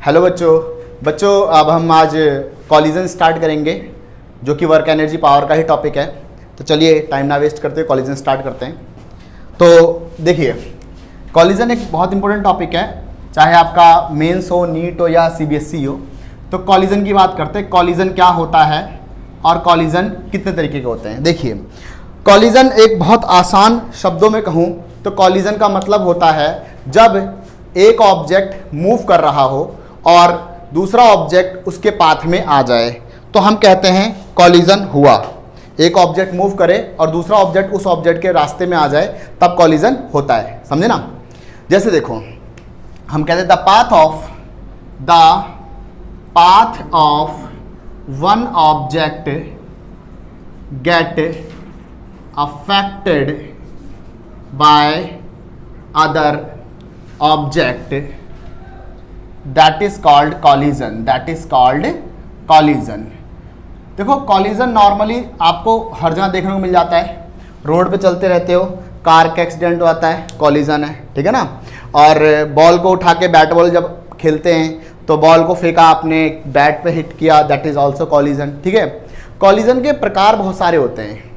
Hello बच्चों अब हम आज कॉलिजन स्टार्ट करेंगे जो कि वर्क एनर्जी पावर का ही टॉपिक है। तो चलिए टाइम ना वेस्ट करते हुए कॉलिजन स्टार्ट करते हैं। तो देखिए, कॉलिजन एक बहुत इंपॉर्टेंट टॉपिक है, चाहे आपका मेंस हो, नीट हो या सीबीएसई हो। तो कॉलिजन की बात करते हैं, कॉलिजन क्या होता है और कॉलिजन कितने तरीके के होते हैं। देखिए, कॉलिजन एक बहुत आसान शब्दों में कहूँ तो कॉलिजन का मतलब होता है जब एक ऑब्जेक्ट मूव कर रहा हो और दूसरा ऑब्जेक्ट उसके पाथ में आ जाए तो हम कहते हैं कॉलिजन हुआ। एक ऑब्जेक्ट मूव करे और दूसरा ऑब्जेक्ट उस ऑब्जेक्ट के रास्ते में आ जाए तब कॉलिजन होता है, समझे ना। जैसे देखो, हम कहते हैं the path of one object get affected by other object that is called collision. देखो, कॉलिजन नॉर्मली आपको हर जगह देखने को मिल जाता है। रोड पे चलते रहते हो, कार का एक्सीडेंट होता है, कॉलिजन है, ठीक है ना। और बॉल को उठा के बैट बॉल जब खेलते हैं तो बॉल को फेंका आपने, बैट पे हिट किया, दैट इज ऑल्सो कॉलिजन, ठीक है। कॉलिजन के प्रकार बहुत सारे होते हैं।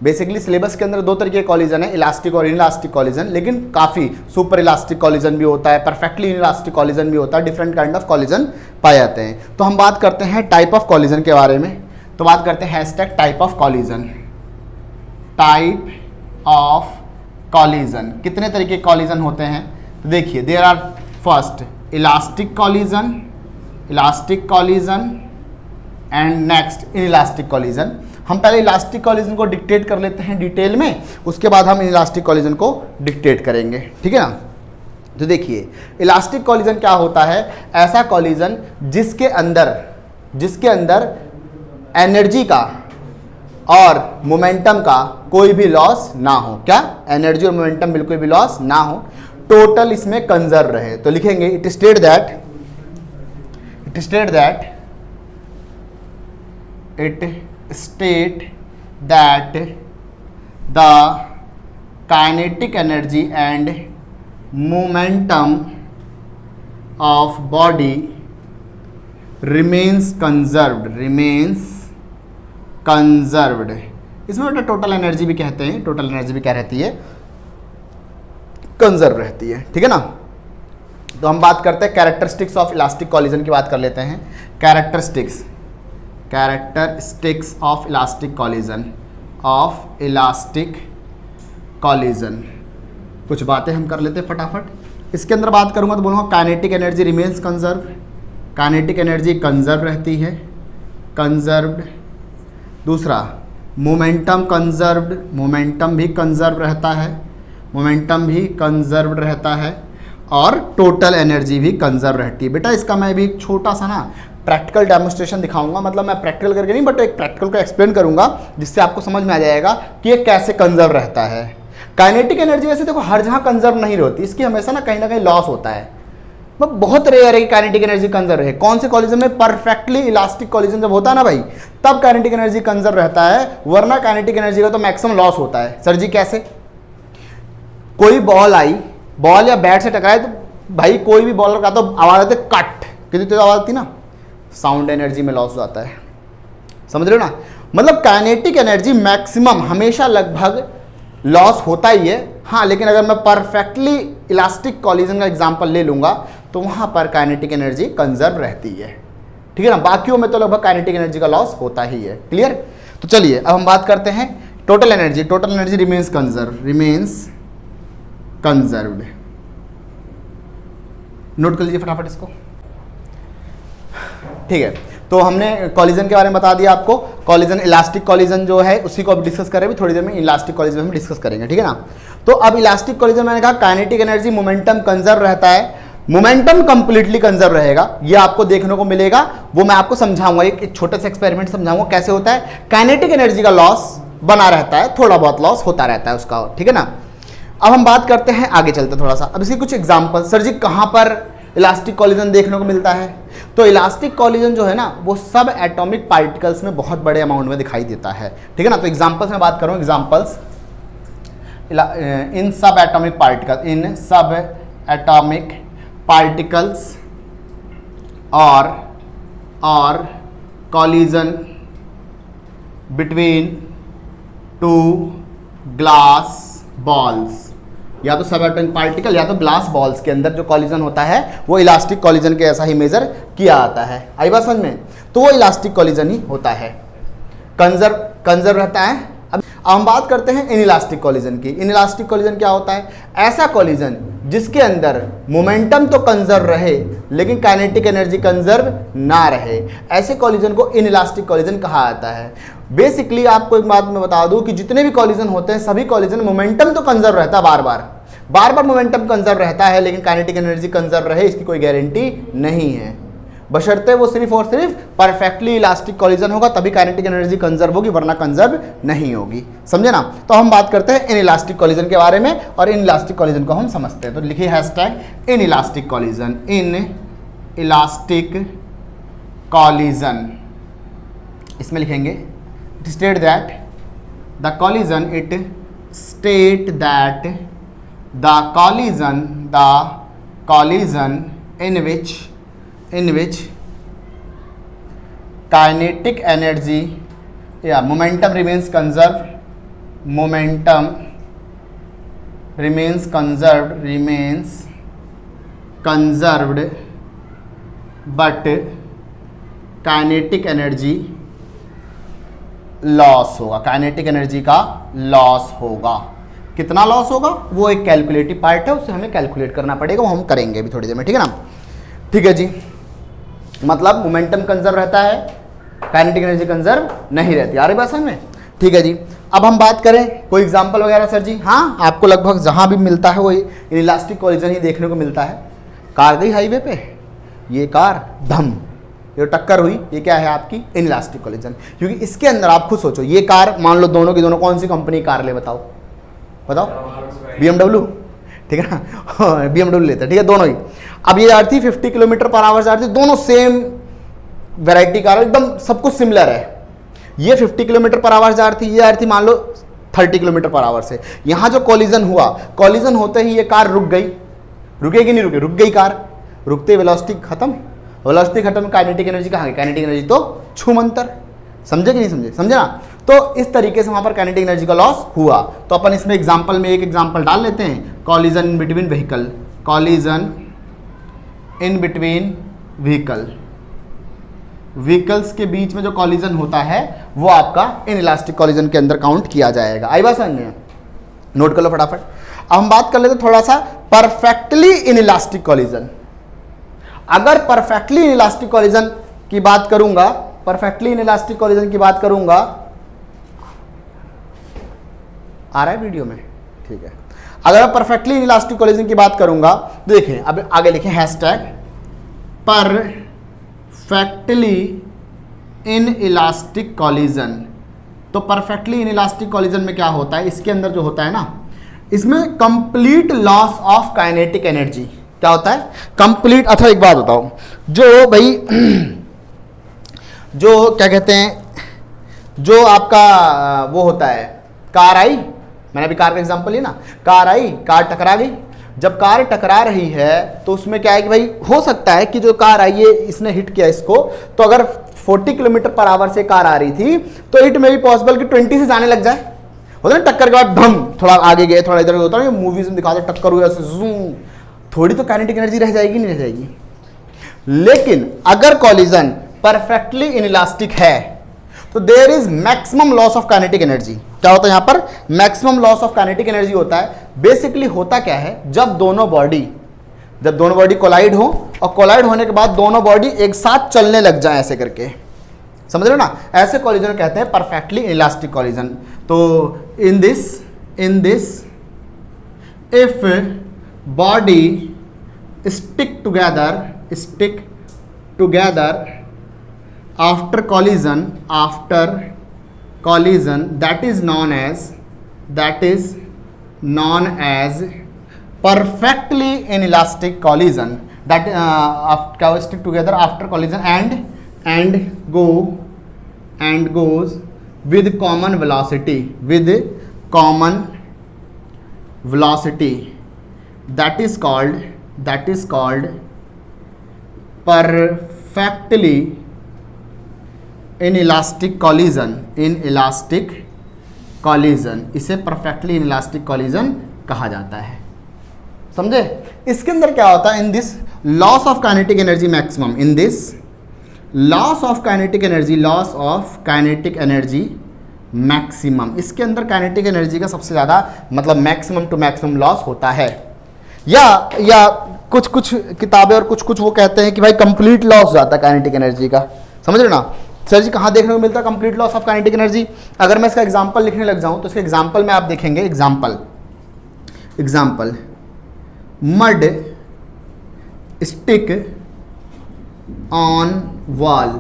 बेसिकली सिलेबस के अंदर दो तरीके के कॉलिजन है, इलास्टिक और इनइलास्टिक कॉलिजन, लेकिन काफ़ी सुपर इलास्टिक कॉलिजन भी होता है, परफेक्टली इनइलास्टिक कॉलिजन भी होता है, डिफरेंट काइंड ऑफ कॉलिजन पाए जाते हैं। तो हम बात करते हैं टाइप ऑफ कॉलिजन के बारे में। तो बात करते हैं hashtag type of collision. Type of collision, कितने तरीके के कॉलिजन होते हैं। तो देखिए, there are first elastic collision and next inelastic collision. हम पहले इलास्टिक कॉलिजन को डिक्टेट कर लेते हैं डिटेल में, उसके बाद हम इलास्टिक कॉलिजन को डिक्टेट करेंगे, ठीक है ना। तो देखिए, इलास्टिक कॉलिजन क्या होता है, ऐसा कॉलिजन जिसके अंदर एनर्जी का और मोमेंटम का कोई भी लॉस ना हो। क्या, एनर्जी और मोमेंटम बिल्कुल भी लॉस ना हो, टोटल इसमें कंजर्व रहे। तो लिखेंगे it state that the kinetic energy and momentum of body remains conserved। इसमें बेटा टोटल एनर्जी भी कहते हैं, टोटल एनर्जी भी क्या रहती है, कंजर्व रहती है, ठीक है ना। तो हम बात करते हैं कैरेक्टरिस्टिक्स ऑफ इलास्टिक कॉलिजन की बात कर लेते हैं। कैरेक्टरिस्टिक्स ऑफ इलास्टिक कॉलिजन, कुछ बातें हम कर लेते हैं फटाफट। इसके अंदर बात करूंगा तो बोलूँगा kinetic energy remains conserve, kinetic energy conserve रहती है, कंजर्व्ड। दूसरा, मोमेंटम कंजर्व्ड, मोमेंटम भी कंजर्व रहता है, और टोटल एनर्जी भी कंजर्व रहती है। बेटा इसका मैं भी एक छोटा सा ना प्रैक्टिकल डेमोन्स्ट्रेशन दिखाऊंगा, मतलब मैं प्रैक्टिकल करके नहीं बट एक प्रैक्टिकल को एक्सप्लेन करूंगा जिससे आपको समझ में आ जाएगा कि ये कैसे कंजर्व रहता है। काइनेटिक एनर्जी वैसे देखो हर जगह कंजर्व नहीं रहती, इसकी हमेशा ना कहीं लॉस होता है। बहुत रेयर है कि काइनेटिक एनर्जी कंजर्व रहे। कौन से कॉलिजन में, परफेक्टली इलास्टिक कॉलिजन जब होता है ना भाई, तब काइनेटिक एनर्जी कंजर्व रहता है, वरना काइनेटिक एनर्जी का तो मैक्सिमम लॉस होता है। सर जी कैसे, कोई बॉल या बैट से टकराए तो भाई कोई भी बॉलर का तो आवाज आती है कट, कितनी तेज आवाज आती ना, साउंड एनर्जी में लॉस हो जाता है, समझ रहे हो ना। मतलब काइनेटिक एनर्जी मैक्सिमम हमेशा लगभग लॉस होता ही है। हाँ, लेकिन अगर मैं परफेक्टली इलास्टिक कॉलिजन का एग्जांपल ले लूंगा तो वहां पर काइनेटिक एनर्जी कंजर्व रहती है, ठीक है ना। बाकियों में तो लगभग काइनेटिक एनर्जी का लॉस होता ही है। क्लियर। तो चलिए अब हम बात करते हैं total energy remains conserved. Note कर लीजिए फटाफट इसको, ठीक है। तो हमने कॉलिजन के बारे में बता दिया आपको। कॉलिजन, इलास्टिक कॉलिजन जो है उसी को अब डिस्कस करें, थोड़ी देर में इलास्टिक कॉलिजन हम डिस्कस करेंगे, ठीक है ना। तो अब इलास्टिक कॉलिजन मैंने कहा काइनेटिक एनर्जी, मोमेंटम कंजर्व रहता है, मोमेंटम कंप्लीटली कंजर्व रहेगा, ये आपको देखने को मिलेगा, वो मैं आपको समझाऊंगा, एक छोटा सा एक्सपेरिमेंट समझाऊंगा कैसे होता है। काइनेटिक एनर्जी का लॉस बना रहता है, थोड़ा बहुत लॉस होता रहता है उसका, ठीक है ना। अब हम बात करते हैं, आगे चलते थोड़ा सा, अब इसकी कुछ एग्जाम्पल। सर जी कहाँ पर इलास्टिक कॉलिजन देखने को मिलता है? तो इलास्टिक कॉलिजन जो है ना वो सब एटॉमिक पार्टिकल्स में बहुत बड़े अमाउंट में दिखाई देता है, ठीक है ना। तो एग्जांपल्स में बात करूं, एग्जांपल्स इन सब atomic particles or collision between two glass balls, या तो सबएटॉमिक पार्टिकल या तो ग्लास बॉल्स के अंदर जो कॉलिजन होता है वो इलास्टिक कॉलिजन के ऐसा ही मेजर किया जाता है। आई बात समझ में? तो वो इलास्टिक कॉलिजन ही होता है, कंजर्व रहता है। अब हम बात करते हैं इनइलास्टिक कॉलिजन की। इनइलास्टिक कॉलिजन क्या होता है? ऐसा कॉलिजन जिसके अंदर मोमेंटम तो कंजर्व रहे लेकिन काइनेटिक एनर्जी कंजर्व ना रहे, ऐसे कॉलिजन को इनइलास्टिक कॉलिजन कहा जाता है। बेसिकली आपको एक बात मैं बता दूं कि जितने भी कॉलिजन होते हैं सभी कॉलिजन मोमेंटम तो कंजर्व रहता है, बार बार मोमेंटम कंजर्व रहता है, लेकिन काइनेटिक एनर्जी कंजर्व रहे इसकी कोई गारंटी नहीं है, बशर्ते वो सिर्फ और सिर्फ परफेक्टली इलास्टिक कॉलिजन होगा तभी काइनेटिक एनर्जी कंजर्व होगी, वरना कंजर्व नहीं होगी। समझे ना? तो हम बात करते हैं इनइलास्टिक कॉलिजन के बारे में और इनइलास्टिक कॉलिजन को हम समझते हैं। तो लिखिए hashtag inelastic collision. Inelastic collision, इसमें लिखेंगे state that the collision in which kinetic energy momentum remains conserved but kinetic energy loss होगा, काइनेटिक एनर्जी का लॉस होगा। कितना लॉस होगा वो एक कैलकुलेटिव पार्ट है, उसे हमें कैलकुलेट करना पड़ेगा, वो हम करेंगे अभी थोड़ी देर में, ठीक है ना? ठीक है जी, मतलब मोमेंटम कंजर्व रहता है, काइनेटिक एनर्जी कंजर्व नहीं रहती। आ रही बात समझ में? ठीक है जी। अब हम बात करें कोई एग्जांपल वगैरह सर जी। हाँ, आपको लगभग जहां भी मिलता है वो इनइलास्टिक कॉलिजन ही देखने को मिलता है। कार गई हाईवे पे, ये कार धम, ये टक्कर हुई, ये क्या है आपकी इनइलास्टिक कॉलिजन। क्योंकि इसके अंदर आप खुद सोचो, ये कार मान लो दोनों की दोनों कौन सी कंपनी कार ले, बताओ BMW, ठीक है ना? BMW लेते हैं, ठीक है, दोनों ही। अब ये आ रही थी 50 किलोमीटर पर आवर से आ रही थी, दोनों सेम वैरायटी कार, एकदम सब कुछ सिमिलर है। ये 50 किलोमीटर पर आवर जा रही थी, ये आ रही थी मान लो 30 किलोमीटर पर आवर से। यहाँ जो कॉलिजन हुआ, कॉलिजन होते ही ये कार रुक गई, रुकेगी नहीं रुके, रुक गई कार, रुकते वेलोसिटी खत्म, वेलोसिटी खत्म, काइनेटिक एनर्जी कहाँ गई? काइनेटिक एनर्जी तो छूमंतर। समझे कि नहीं समझे? समझे ना? तो इस तरीके से वहां पर काइनेटिक एनर्जी का लॉस हुआ। तो अपन इसमें एग्जांपल में एक एग्जांपल डाल लेते हैं, collision in between vehicle. Collision in between vehicles के बीच में जो कॉलिजन होता है वो आपका इनइलास्टिक कॉलिजन के अंदर काउंट किया जाएगा। आई बात समझ में? नोट कर लो फटाफट। अब हम बात कर लेते थोड़ा सा परफेक्टली इनइलास्टिक कॉलिजन। अगर परफेक्टली इनइलास्टिक कॉलिजन की बात करूंगा, परफेक्टली इनइलास्टिक कॉलिजन की बात करूंगा, आ रहा है वीडियो में? ठीक है। अगर मैं परफेक्टली इनइलास्टिक कॉलिजन की बात करूंगा, देखें अब आगे लिखें हैशटैग परफेक्टली इनइलास्टिक कॉलिजन। तो परफेक्टली इनइलास्टिक कॉलिजन में क्या होता है? इसके अंदर जो होता है ना, इसमें complete loss of kinetic energy. क्या होता है? कंप्लीट। अच्छा एक बात बताओ, जो भाई जो क्या कहते हैं, जो आपका वो होता है, कार आई, मैंने अभी कार का एग्जांपल लिया ना, कार आई, कार टकरा गई। जब कार टकरा रही है तो उसमें क्या है कि भाई हो सकता है कि जो कार आई है इसने हिट किया इसको, तो अगर 40 किलोमीटर पर आवर से कार आ रही थी तो इट में भी पॉसिबल कि 20 से जाने लग जाए। होता है टक्कर के बाद धम, थोड़ा आगे गए, थोड़ा इधर होता है, मूवीज में दिखाते टक्कर हुआ ऐसे जूम, थोड़ी तो काइनेटिक एनर्जी रह जाएगी, नहीं रह जाएगी। लेकिन अगर कॉलिजन परफेक्टली इनइलास्टिक है तो there is maximum loss of kinetic energy. क्या होता है यहां पर? Maximum loss of kinetic energy होता है। बेसिकली होता क्या है, जब दोनों बॉडी कोलाइड हो और कोलाइड होने के बाद दोनों बॉडी एक साथ चलने लग जाए ऐसे करके, समझ रहे हो ना, ऐसे कॉलिजन कहते हैं परफेक्टली इनइलास्टिक कॉलिजन। तो in this if body stick together after collision, that is known as perfectly inelastic collision. That stick together after collision and goes with common velocity, that is called perfectly perfectly in elastic collision, in elastic collision, इसे perfectly in elastic collision कहा जाता है। समझे? इसके अंदर क्या होता है, in this loss of kinetic energy maximum, in this loss of kinetic energy, loss of kinetic energy maximum, इसके अंदर काइनेटिक एनर्जी का सबसे ज़्यादा मतलब मैक्सिमम टू मैक्सिमम लॉस होता है। या कुछ कुछ किताबें और कुछ कुछ वो कहते हैं कि भाई कंप्लीट लॉस जाता है काइनेटिक एनर्जी का। समझ रहे ना? सर जी कहाँ देखने को मिलता है complete loss of kinetic energy? अगर मैं इसका एग्जांपल लिखने लग जाऊं तो इसके एग्जांपल में आप देखेंगे, example mud stick on wall.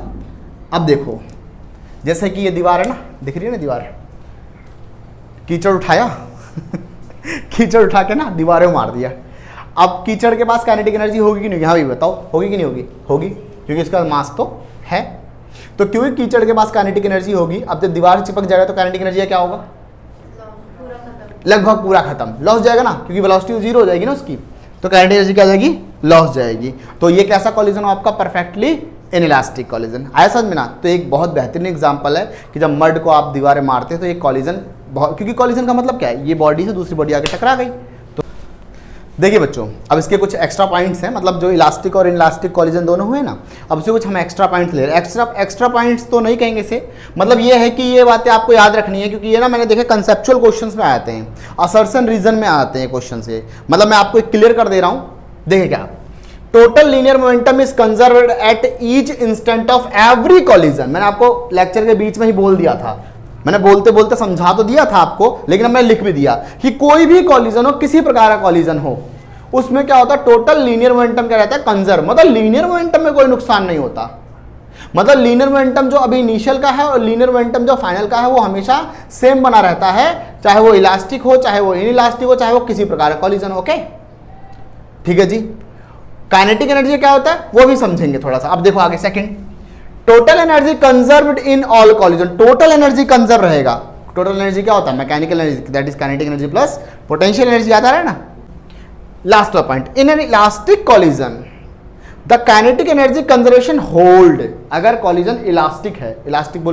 अब देखो जैसे कि ये दीवार है ना, दिख रही है ना दीवार, कीचड़ उठाया कीचड़ उठा के ना दीवारें मार दिया। अब कीचड़ के पास काइनेटिक एनर्जी होगी कि नहीं? हाँ भाई बताओ, होगी कि नहीं होगी? होगी, क्योंकि इसका मास तो है। तो क्योंकि कीचड़ के पास काइनेटिक एनर्जी होगी, अब जब दीवार से चिपक जाएगा तो काइनेटिक एनर्जी क्या होगा? लगभग पूरा खत्म, लॉस जाएगा ना, क्योंकि वेलोसिटी जीरो हो जाएगी ना उसकी, तो काइनेटिक एनर्जी क्या जाएगी? लॉस जाएगी। तो ये कैसा कॉलिजन हो आपका? Perfectly inelastic collision. आया समझ में ना? तो एक बहुत बेहतरीन एग्जांपल है कि जब मड को आप दीवारें मारते हैं तो ये कॉलिजन बहुत, क्योंकि कॉलिजन का मतलब क्या है? ये बॉडी से दूसरी बॉडी आके टकरा गई। तो देखिए बच्चों, अब इसके कुछ एक्स्ट्रा पॉइंट्स हैं, मतलब जो इलास्टिक और इनइलास्टिक कॉलिजन दोनों हुए ना, अब से कुछ हम एक्स्ट्रा पॉइंट्स ले रहे हैं। एक्स्ट्रा पॉइंट्स तो नहीं कहेंगे इसे, मतलब ये है कि ये बातें आपको याद रखनी है, क्योंकि ये ना मैंने देखे कंसेप्चुअल क्वेश्चंस में आते हैं, असर्शन रीजन में आते हैं क्वेश्चन से। मतलब मैं आपको क्लियर कर दे रहा हूँ, देखिए क्या, total linear momentum is conserved at each instant of every collision. मैंने आपको लेक्चर के बीच में ही बोल दिया था, मैंने बोलते बोलते समझा तो दिया था आपको, लेकिन अब मैं लिख भी दिया कि कोई भी कॉलिजन हो, किसी प्रकार का कॉलिजन हो, उसमें क्या होता है? टोटल लीनियर मोमेंटम क्या रहता है? कंजर्व। मतलब लीनियर मोमेंटम में कोई नुकसान नहीं होता। मतलब लीनियर मोमेंटम जो अभी इनिशियल का है और लीनियर मोमेंटम जो फाइनल का है वो हमेशा सेम बना रहता है, चाहे वो इलास्टिक हो, चाहे वो इनइलास्टिक हो, चाहे वो किसी प्रकार का कॉलिजन हो। ओके, ठीक है जी। काइनेटिक एनर्जी क्या होता है वो भी समझेंगे थोड़ा सा। अब देखो आगे, second, total energy conserved in all collision. Total energy conserve रहेगा। टोटल एनर्जी क्या होता है? Mechanical energy, that is kinetic energy plus potential energy. याद आ रहा है ना? Last point, in an elastic collision the kinetic energy conservation hold. अगर collision elastic है, इलास्टिक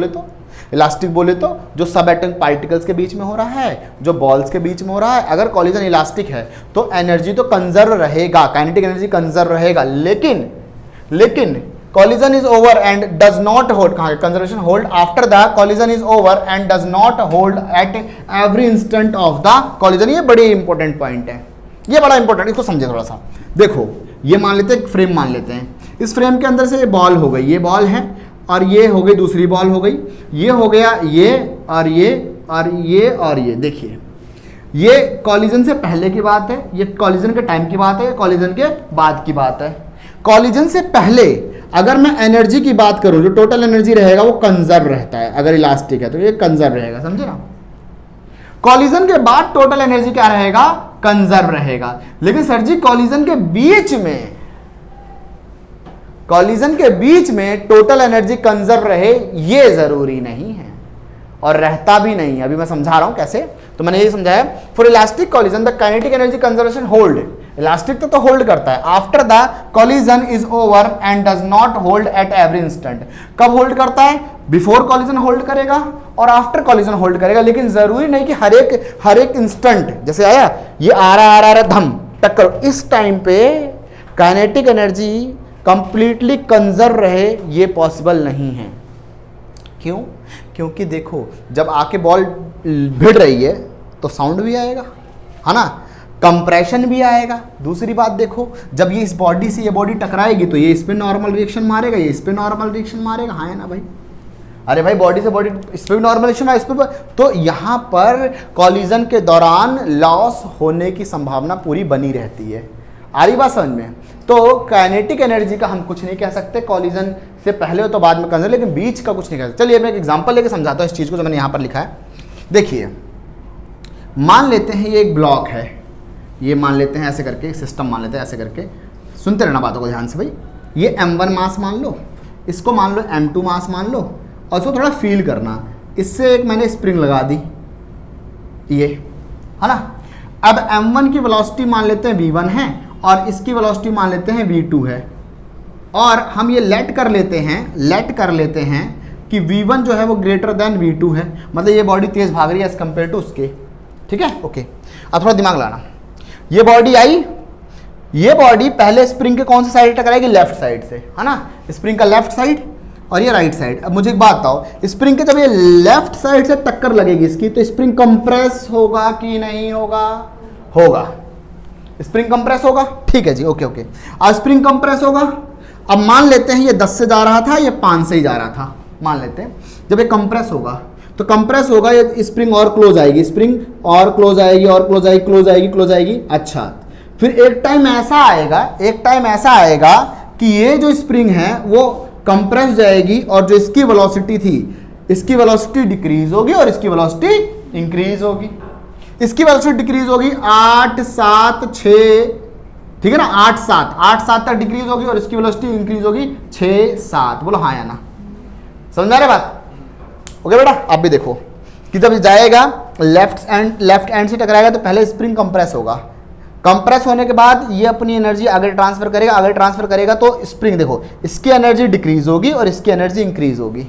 बोले तो जो सब एटॉमिक पार्टिकल्स के बीच में हो रहा है, जो बॉल्स के बीच में हो रहा है, अगर कॉलिजन इलास्टिक है तो एनर्जी तो कंजर्व रहेगा, काइनेटिक एनर्जी कंजर्व रहेगा। लेकिन collision is over and does not hold, conservation hold after the collision is over and does not hold at every instant of the collision। ये बड़ी important point है, ये बड़ा important, इसको समझे थोड़ा सा। देखो ये मान लेते हैं, फ्रेम मान लेते हैं, इस फ्रेम के अंदर से ये बॉल हो गई, ये बॉल है, और ये हो गई दूसरी बॉल हो गई, ये हो गया ये और ये और ये और ये। देखिए ये कॉलिजन से पहले की बात है, ये कॉलिजन के टाइम की बात है, कॉलिजन के बाद की बात है। कॉलिजन से पहले अगर मैं एनर्जी की बात करूं, जो टोटल एनर्जी रहेगा वो कंजर्व रहता है, अगर इलास्टिक है तो ये कंजर्व रहेगा, समझे ना? कॉलिजन के बाद टोटल एनर्जी क्या रहेगा? कंजर्व रहेगा। लेकिन सर जी कॉलिजन के बीच में टोटल एनर्जी कंजर्व रहे, ये जरूरी नहीं है और रहता भी नहीं है। अभी मैं समझा रहा हूं कैसे, तो मैंने ये समझाया, for elastic collision the kinetic energy conservation hold, elastic तो होल्ड करता है, after the collision is over and does not hold at every instant. कब होल्ड करता है? बिफोर कॉलिजन होल्ड करेगा और आफ्टर कॉलिजन होल्ड करेगा। लेकिन जरूरी नहीं कि हर एक इंस्टेंट, जैसे आया ये आ रहा धम टक्कर, इस टाइम पे काइनेटिक एनर्जी कंप्लीटली कंजर्व रहे, ये पॉसिबल नहीं है। क्यों? क्योंकि देखो जब आके बॉल भिड़ रही है तो साउंड भी आएगा, है ना, कंप्रेशन भी आएगा। दूसरी बात देखो, जब ये इस बॉडी से ये बॉडी टकराएगी तो ये इस पे नॉर्मल रिएक्शन मारेगा, ये इस पे नॉर्मल रिएक्शन मारेगा, हाँ है ना भाई? अरे भाई बॉडी से बॉडी इस पे भी नॉर्मल रिएक्शन है, इस पे, तो यहाँ पर कॉलिजन के दौरान लॉस होने की संभावना पूरी बनी रहती है। आ रही बात समझ में? तो काइनेटिक एनर्जी का हम कुछ नहीं कह सकते, कॉलिजन से पहले हो तो बाद में कंजर्व, लेकिन बीच का कुछ नहीं कह सकते। चलिए मैं एक एग्जांपल लेके समझाता हूँ इस चीज़ को जो मैंने यहाँ पर लिखा है। देखिए मान लेते हैं ये एक ब्लॉक है, ये मान लेते हैं ऐसे करके, सिस्टम मान लेते हैं ऐसे करके, सुनते रहना बातों को ध्यान से भाई। ये m1 मास मान लो, इसको मान लो m2 मास मान लो, और इसको थोड़ा फील करना। इससे एक मैंने स्प्रिंग लगा दी, ये है ना। अब m1 की वेलोसिटी मान लेते हैं v1 है और इसकी वेलोसिटी मान लेते हैं v2 है। और हम ये लेट कर लेते हैं कि V1 जो है वो ग्रेटर देन V2 है, मतलब ये बॉडी तेज भाग रही है एज कंपेयर टू उसके। ठीक है, ओके। अब थोड़ा दिमाग लगाना, ये बॉडी आई, ये बॉडी पहले स्प्रिंग के कौन सी साइड टकराएगी, लेफ्ट साइड से, है ना, स्प्रिंग का लेफ्ट साइड और ये राइट साइड। अब मुझे एक बात बताओ, स्प्रिंग के जब ये लेफ्ट साइड से टक्कर लगेगी इसकी, तो स्प्रिंग कंप्रेस होगा कि नहीं होगा, होगा, स्प्रिंग कंप्रेस होगा। ठीक है जी, ओके ओके। अब स्प्रिंग कंप्रेस होगा, अब मान लेते हैं ये 10 से जा रहा था, ये 5 से ही जा रहा था, मान लेते हैं। जब ये कंप्रेस होगा तो कंप्रेस होगा, ये स्प्रिंग और क्लोज आएगी, स्प्रिंग और क्लोज आएगी और क्लोज आएगी, क्लोज आएगी, क्लोज आएगी। अच्छा, फिर एक टाइम ऐसा आएगा कि ये जो स्प्रिंग है वो कंप्रेस जाएगी और जो इसकी वेलोसिटी थी, इसकी वेलोसिटी डिक्रीज होगी और इसकी वेलोसिटी इंक्रीज होगी। इसकी वेलोसिटी डिक्रीज होगी 8 7 6, ठीक है ना, 8 7 तक डिक्रीज होगी और इसकी वेलोसिटी इंक्रीज होगी 6 7। बोलो हाँ या ना, समझ आ रहे बात? ओके बेटा, आप भी देखो कि जब जाएगा लेफ्ट एंड से टकराएगा तो पहले स्प्रिंग कंप्रेस होगा, कंप्रेस होने के बाद ये अपनी एनर्जी आगे ट्रांसफर करेगा, तो स्प्रिंग देखो, इसकी एनर्जी डिक्रीज होगी और इसकी एनर्जी इंक्रीज होगी।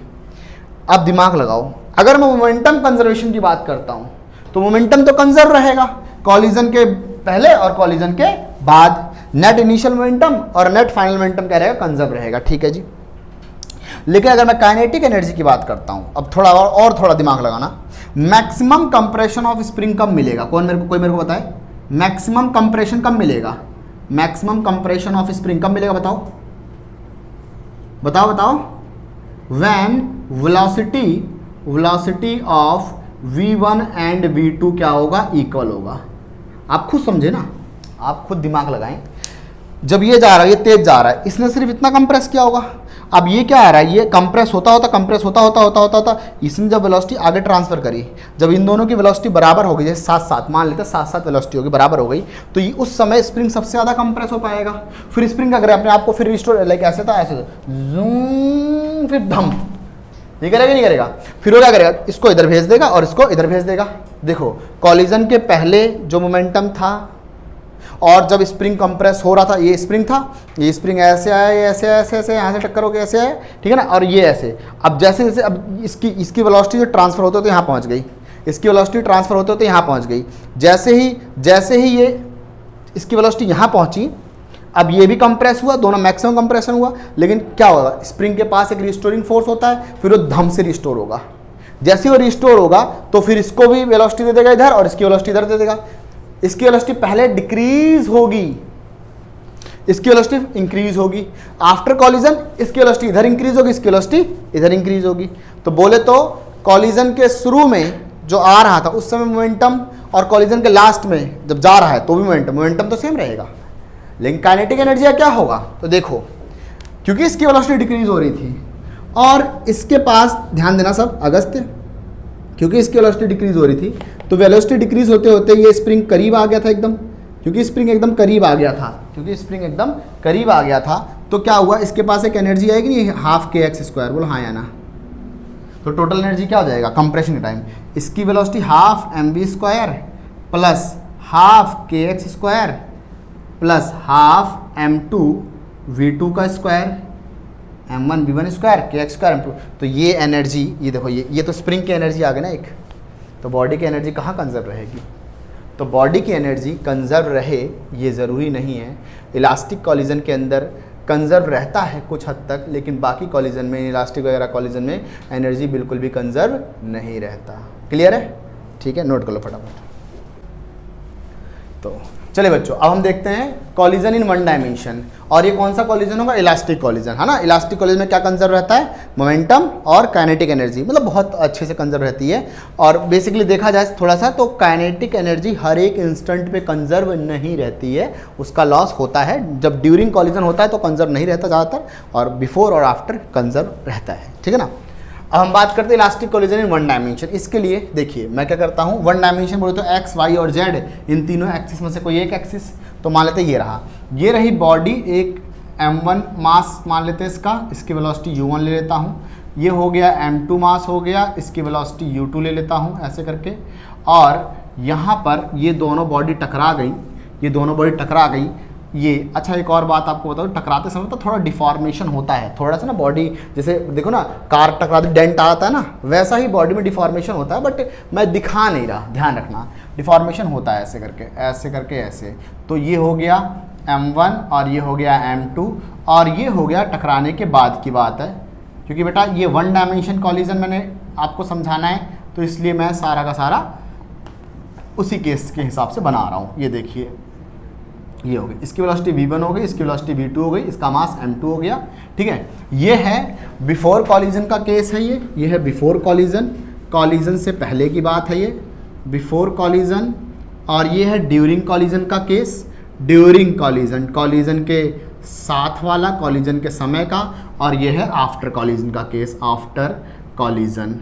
अब दिमाग लगाओ, अगर मैं मोमेंटम कंजर्वेशन की बात करता हूं तो मोमेंटम तो कंजर्व रहेगा कॉलिजन के पहले और कॉलिजन के बाद, नेट इनिशियल मोमेंटम और नेट फाइनल मोमेंटम क्या रहेगा, कंजर्व रहेगा। ठीक है जी। लेकिन अगर मैं काइनेटिक एनर्जी की बात करता हूं, अब थोड़ा और थोड़ा दिमाग लगाना, मैक्सिमम कंप्रेशन ऑफ स्प्रिंग कब मिलेगा, कोई मेरे को बताए, मैक्सिमम कंप्रेशन कब मिलेगा, मैक्सिमम कंप्रेशन ऑफ स्प्रिंग कब मिलेगा, बताओ। When velocity of V1 and V2 क्या होगा, इक्वल होगा। आप खुद समझे ना, आप खुद दिमाग लगाएं। जब ये जा रहा है, ये तेज जा रहा है, इसने सिर्फ इतना कंप्रेस किया होगा। अब ये क्या आ रहा है, ये कंप्रेस होता इसने जब वेलोसिटी आगे ट्रांसफर करी, जब इन दोनों की वेलोसिटी बराबर हो गई, जैसे 7 मान लेते हैं 7 वेलोसिटी होगी, बराबर हो गई, तो ये उस समय स्प्रिंग सबसे ज़्यादा कंप्रेस हो पाएगा। फिर स्प्रिंग अगर अपने आप को फिर रिस्टोर, लाइक ऐसे था, ऐसे जूम, फिर धम, ये करेगा नहीं करेगा, फिर वो क्या करेगा, इसको इधर भेज देगा और इसको इधर भेज देगा। देखो, कॉलिजन के पहले जो मोमेंटम था और जब स्प्रिंग कंप्रेस हो रहा था, ये स्प्रिंग था, ये स्प्रिंग ऐसे आया, ये ऐसे यहाँ से टक्कर होकर ऐसे आया, ठीक है ना, और ये ऐसे। अब जैसे जैसे अब इसकी वेलोसिटी जो ट्रांसफर होते होते यहाँ पहुँच गई, इसकी वेलोसिटी ट्रांसफर होते होते यहाँ पहुँच गई। जैसे ही ये इसकी वेलोसिटी यहाँ पहुँची, अब ये भी कंप्रेस हुआ, दोनों मैक्सिमम कंप्रेशन हुआ। लेकिन क्या होगा, स्प्रिंग के पास एक रिस्टोरिंग फोर्स होता है, फिर वो धम से रिस्टोर होगा। जैसे वो रिस्टोर होगा तो फिर इसको भी वेलोसिटी दे देगा इधर और इसकी वेलोसिटी इधर दे देगा। इसकी वेलोसिटी पहले डिक्रीज होगी, इसकी वेलोसिटी इंक्रीज होगी। आफ्टर कॉलिजन इसकी वेलोसिटी इधर इंक्रीज होगी, इसकी वेलोसिटी इधर इंक्रीज होगी। तो बोले तो कॉलिजन के शुरू में जो आ रहा था उस समय मोमेंटम, और कॉलिजन के लास्ट में जब जा रहा है तो भी मोमेंटम तो सेम रहेगा। लेकिन काइनेटिक एनर्जी क्या होगा, तो देखो, क्योंकि इसकी वेलोसिटी डिक्रीज हो रही थी और इसके पास, ध्यान देना सब, अगस्त, क्योंकि इसकी वेलोसिटी डिक्रीज हो रही थी तो वेलोसिटी डिक्रीज होते होते ये स्प्रिंग करीब आ गया था एकदम, क्योंकि स्प्रिंग एकदम करीब आ गया था, तो क्या हुआ, इसके पास एक एनर्जी आएगी नहीं, हाफ kx², बोलो हाँ या ना। तो टोटल एनर्जी क्या हो जाएगा कंप्रेशन के टाइम, इसकी velocity half mv² plus half kx² plus half m2 v2 का square, m1 v1² kx² m2। तो ये एनर्जी, ये देखो, ये तो स्प्रिंग की एनर्जी आ गई ना एक। तो बॉडी की एनर्जी कहाँ कंजर्व रहेगी, तो बॉडी की एनर्जी कंजर्व रहे ये ज़रूरी नहीं है। इलास्टिक कॉलिजन के अंदर कंजर्व रहता है कुछ हद तक, लेकिन बाकी कॉलिजन में, इलास्टिक वगैरह कॉलिजन में एनर्जी बिल्कुल भी कंजर्व नहीं रहता। क्लियर है? ठीक है, नोट कर लो फटाफट। तो चलिए बच्चों, अब हम देखते हैं कॉलिजन इन वन डायमेंशन। और ये कौन सा कॉलिजन होगा, इलास्टिक कॉलिजन, है ना। इलास्टिक कॉलिजन में क्या कंजर्व रहता है, मोमेंटम और काइनेटिक एनर्जी, मतलब बहुत अच्छे से कंजर्व रहती है। और बेसिकली देखा जाए थोड़ा सा तो काइनेटिक एनर्जी हर एक इंस्टेंट पे कंजर्व नहीं रहती है, उसका लॉस होता है। जब ड्यूरिंग कॉलिजन होता है तो कंजर्व नहीं रहता ज़्यादातर, और बिफोर और आफ्टर कंजर्व रहता है, ठीक है ना। अब हम बात करते हैं elastic collision in one dimension. इसके लिए देखिए मैं क्या करता हूँ, वन डायमेंशन बोले तो एक्स, वाई और जेड, इन तीनों एक्सिस में से कोई एक एक्सिस। तो मान लेते ये रहा, ये रही बॉडी, एक m1 मास मान लेते हैं इसका, इसकी वेलोसिटी u1 ले लेता हूँ। ये हो गया m2 मास हो गया, इसकी वेलोसिटी u2 ले लेता हूँ ऐसे करके। और यहाँ पर ये दोनों बॉडी टकरा गई, ये। अच्छा एक और बात आपको बताऊँ, टकराते समय तो थोड़ा डिफॉर्मेशन होता है, थोड़ा सा ना बॉडी, जैसे देखो ना कार टकराते डेंट आता है ना, वैसा ही बॉडी में डिफॉर्मेशन होता है, बट मैं दिखा नहीं रहा, ध्यान रखना डिफॉर्मेशन होता है ऐसे करके ऐसे करके ऐसे। तो ये हो गया M1 और ये हो गया M2 और ये हो गया टकराने के बाद की बात है, क्योंकि बेटा ये वन डायमेंशन कॉलिजन मैंने आपको समझाना है, तो इसलिए मैं सारा का सारा उसी केस के हिसाब से बना रहा हूँ। ये देखिए ये हो गई, इसकी वेलोसिटी v1 हो गई, इसकी वेलोसिटी v2 हो गई, इसका मास m2 हो गया, ठीक है। ये है बिफोर कॉलिजन का केस है, ये है बिफोर कॉलिजन, कॉलिजन से पहले की बात है ये बिफोर कॉलिजन। और ये है ड्यूरिंग कॉलिजन का केस, ड्यूरिंग कॉलिजन, कॉलिजन के साथ वाला, कॉलिजन के समय का। और ये है आफ्टर कॉलिजन का केस, आफ्टर कॉलिजन,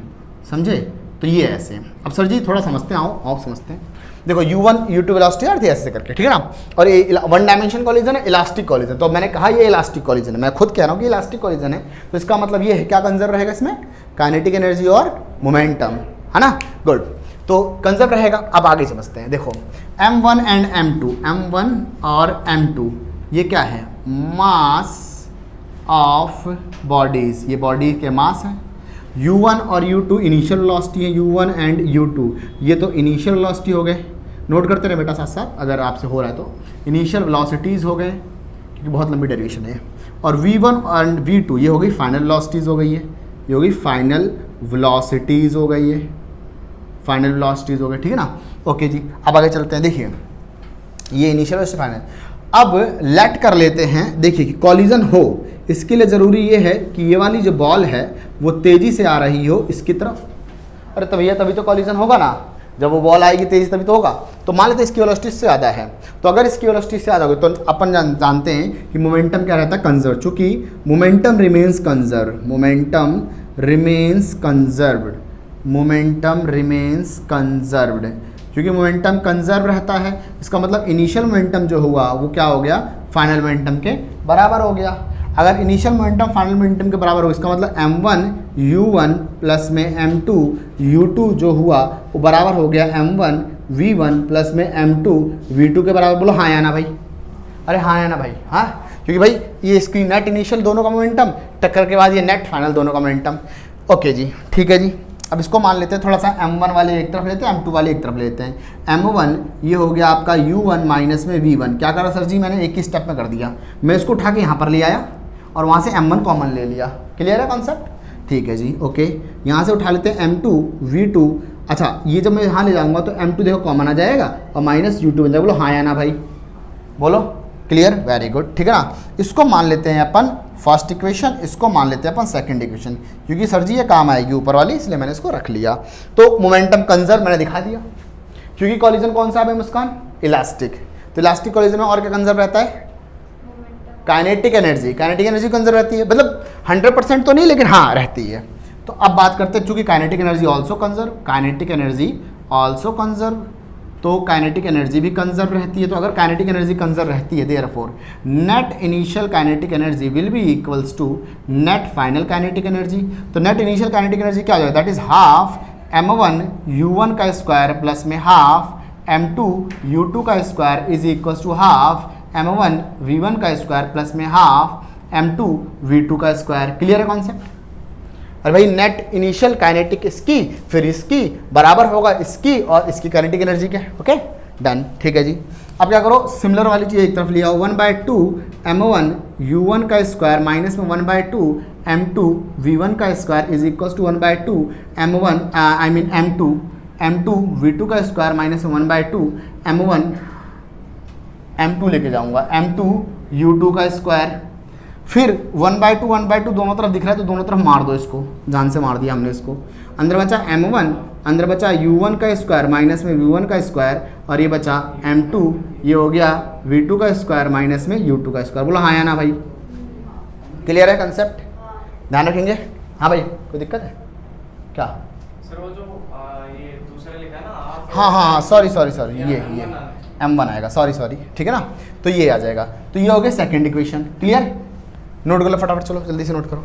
समझे। तो ये ऐसे। अब सर जी थोड़ा समझते हैं, आओ समझते हैं। देखो U1 U2 वेलोसिटी आ रही है ऐसे करके, ठीक है ना। और ये वन डायमेंशन कॉलिजन है, इलास्टिक कॉलिजन। तो मैंने कहा ये इलास्टिक कॉलिजन है, मैं खुद कह रहा हूँ कि इलास्टिक कॉलिजन है, तो इसका मतलब ये है क्या कंजर्व रहेगा इसमें, काइनेटिक एनर्जी और मोमेंटम, है ना। गुड, तो कंजर्व रहेगा। अब आगे समझते हैं। देखो M1 एंड M2, M1 और M2 ये क्या है, मास ऑफ बॉडीज, ये बॉडी के मास है। U1 और U2 इनिशियल वेलोसिटी है, U1 एंड U2 ये तो इनिशियल वेलोसिटी हो गए, नोट करते रहे बेटा साथ साथ अगर आपसे हो रहा है तो। इनिशियल वेलोसिटीज़ हो गए, क्योंकि बहुत लंबी डेरिवेशन है। और V1 एंड V2 ये हो गई फाइनल वेलोसिटीज़ हो गई है, ये हो गई फाइनल वेलोसिटीज़ हो गई है, फाइनल वेलोसिटीज़ हो गई, ठीक है ना। ओके जी, अब आगे चलते हैं। देखिए ये इनिशियल वेलोसिटी फाइनल। अब लेट कर लेते हैं, देखिए कि कॉलिजन हो, इसके लिए ज़रूरी ये है कि ये वाली जो बॉल है वो तेज़ी से आ रही हो इसकी तरफ। अरे तभी तो कॉलिजन होगा ना, जब वो बॉल आएगी तेज़ी तभी तो होगा। तो मान लेते हैं इसकी वेलोसिटी से ज़्यादा है, तो अगर इसकी वेलोसिटी से ज़्यादा होगी तो अपन जानते हैं कि मोमेंटम क्या रहता है, कंजर्व। चूँकि momentum remains conserve, momentum remains conserved, momentum remains conserved, क्योंकि मोमेंटम कंजर्व रहता है, इसका मतलब इनिशियल मोमेंटम जो हुआ वो क्या हो गया, फाइनल मोमेंटम के बराबर हो गया। अगर इनिशियल मोमेंटम फाइनल मोमेंटम के बराबर हो, इसका मतलब M1 U1 प्लस में M2 U2 जो हुआ वो बराबर हो गया M1 V1 प्लस में M2 V2 के बराबर। बोलो हाँ या ना भाई, अरे हाँ या ना भाई, हाँ, क्योंकि भाई ये इसकी नेट इनिशियल दोनों का मोमेंटम, टक्कर के बाद ये नेट फाइनल दोनों का मोमेंटम। ओके जी, ठीक है जी। अब इसको मान लेते हैं, थोड़ा सा M1 वाले एक तरफ लेते हैं, M2 वाले एक तरफ लेते हैं। M1 ये हो गया आपका U1 माइनस में V1, क्या करा सर जी, मैंने एक ही स्टेप में कर दिया, मैं इसको उठा के यहाँ पर ले आया और वहाँ से M1 कॉमन ले लिया। क्लियर है कॉन्सेप्ट, ठीक है जी। ओके, यहाँ से उठा लेते हैं M2 V2। अच्छा ये जब मैं यहाँ ले जाऊँगा तो M2 देखो कॉमन आ जाएगा और माइनस U2 बन जाएगा। बोलो हाँ या ना भाई, बोलो क्लियर, वेरी गुड, ठीक है ना। इसको मान लेते हैं अपन फर्स्ट इक्वेशन, इसको मान लेते हैं अपन सेकंड इक्वेशन, क्योंकि सर जी ये काम आएगी ऊपर वाली, इसलिए मैंने इसको रख लिया। तो मोमेंटम कंजर्व मैंने दिखा दिया, क्योंकि कॉलिजन कौन सा है भाई मुस्कान, इलास्टिक। तो इलास्टिक कॉलिजन में और क्या कंजर्व रहता है, kinetic energy, kinetic energy conserve रहती है, मतलब 100% तो नहीं लेकिन हाँ रहती है। तो अब बात करते हैं, चूंकि kinetic energy also conserve, kinetic energy also conserve, तो काइनेटिक एनर्जी भी कंजर्व रहती है। तो अगर काइनेटिक एनर्जी कंजर्व रहती है, therefore net initial kinetic energy will be equals to net final kinetic energy. तो नेट इनिशियल काइनेटिक एनर्जी क्या हो जाएगा, that is half M1 U1 का स्क्वायर प्लस में हाफ M2 U2 का square is equals to half M1 V1 का square plus में half M2 V2 का स्क्वायर। क्लियर है कॉन्सेप्ट। अरे भाई नेट इनिशियल काइनेटिक इसकी, फिर इसकी बराबर होगा इसकी और इसकी काइनेटिक एनर्जी के। ओके डन, ठीक है जी। अब क्या करो, सिमिलर वाली चीज़ एक तरफ लिया, 1/2 M1 U1 का स्क्वायर माइनस में 1/2 M2 V1 का square is equals to 1/2 M2 V2 का स्क्वायर माइनस में 1/2 M2 लेके जाऊंगा M2 U2 का स्क्वायर। फिर 1/2 दोनों तरफ दिख रहा है तो दोनों तरफ मार दो, इसको जान से मार दिया हमने इसको। अंदर बचा M1, अंदर बचा U1 का स्क्वायर माइनस में V1 का स्क्वायर, और ये बचा M2, ये हो गया V2 का स्क्वायर माइनस में U2 का स्क्वायर। बोलो हाँ या ना भाई, क्लियर है कंसेप्ट, ध्यान रखेंगे। हाँ भाई कोई दिक्कत है क्या सर? वो जो ये दूसरा लिखा है ना, हाँ सॉरी ये M1 आएगा, सॉरी ठीक है ना। तो ये आ जाएगा, तो ये हो गया सेकंड इक्वेशन। क्लियर, नोट कर लो फटाफट, चलो जल्दी से नोट करो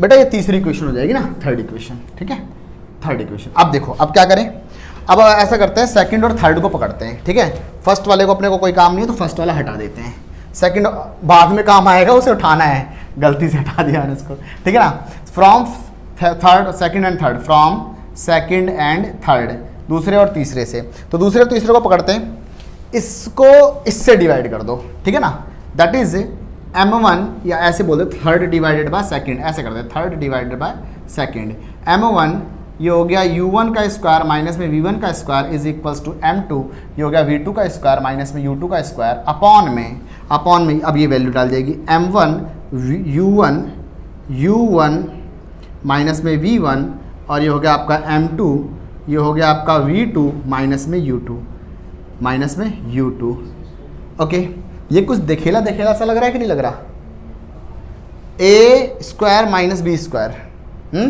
बेटा। ये तीसरी इक्वेशन हो जाएगी ना, थर्ड इक्वेशन, ठीक है, थर्ड इक्वेशन। अब देखो अब क्या करें, अब ऐसा करते हैं, सेकंड और थर्ड को पकड़ते हैं, ठीक है। फर्स्ट वाले को अपने को कोई काम नहीं है तो फर्स्ट वाला हटा देते हैं, सेकंड बाद में काम आएगा, उसे उठाना है, गलती से हटा दिया मैंने उसको, ठीक है ना। From third, second and third, from second and third, दूसरे और तीसरे से। तो दूसरे और तीसरे को पकड़ते हैं, इसको इससे डिवाइड कर दो, ठीक है ना। दैट इज m1, या ऐसे बोल दो थर्ड डिवाइडेड बाय सेकंड, ऐसे करते हैं, third divided by second. m1 ये हो गया u1 का स्क्वायर माइनस में v1 का square is equals to m2, ये हो गया v2 का स्क्वायर माइनस में u2 का स्क्वायर अपॉन में अब ये वैल्यू डाल जाएगी m1 u1 माइनस में v1, और ये हो गया आपका m2, ये हो गया आपका v2 माइनस में u2। ओके, ये कुछ देखेला सा लग रहा है कि नहीं लग रहा? a square minus B square, है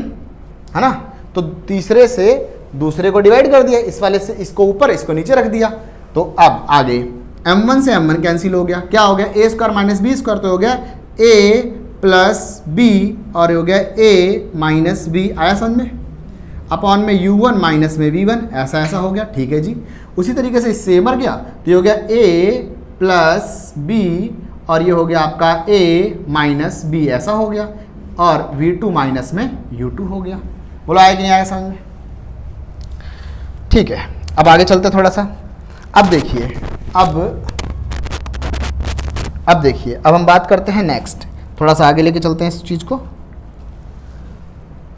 ना। तो तीसरे से दूसरे को डिवाइड कर दिया, इस वाले से इसको ऊपर, इसको नीचे रख दिया। तो अब आगे m1 से m1 कैंसिल हो गया, क्या हो गया, a square minus B square, तो हो गया a प्लस b, और ये हो गया a माइनस बी, आया समझ में, अपॉन में u1 माइनस में v1, ऐसा हो गया, ठीक है जी। उसी तरीके से इससे मर गया, तो ये हो गया a प्लस b, और ये हो गया आपका a माइनस b, ऐसा हो गया, और v2 माइनस में u2 हो गया। बोलो आया कि नहीं आया समझ में? ठीक है, अब आगे चलते थोड़ा सा। अब देखिए, अब देखिए, अब हम बात करते हैं नेक्स्ट, थोड़ा सा आगे लेके चलते हैं इस चीज़ को।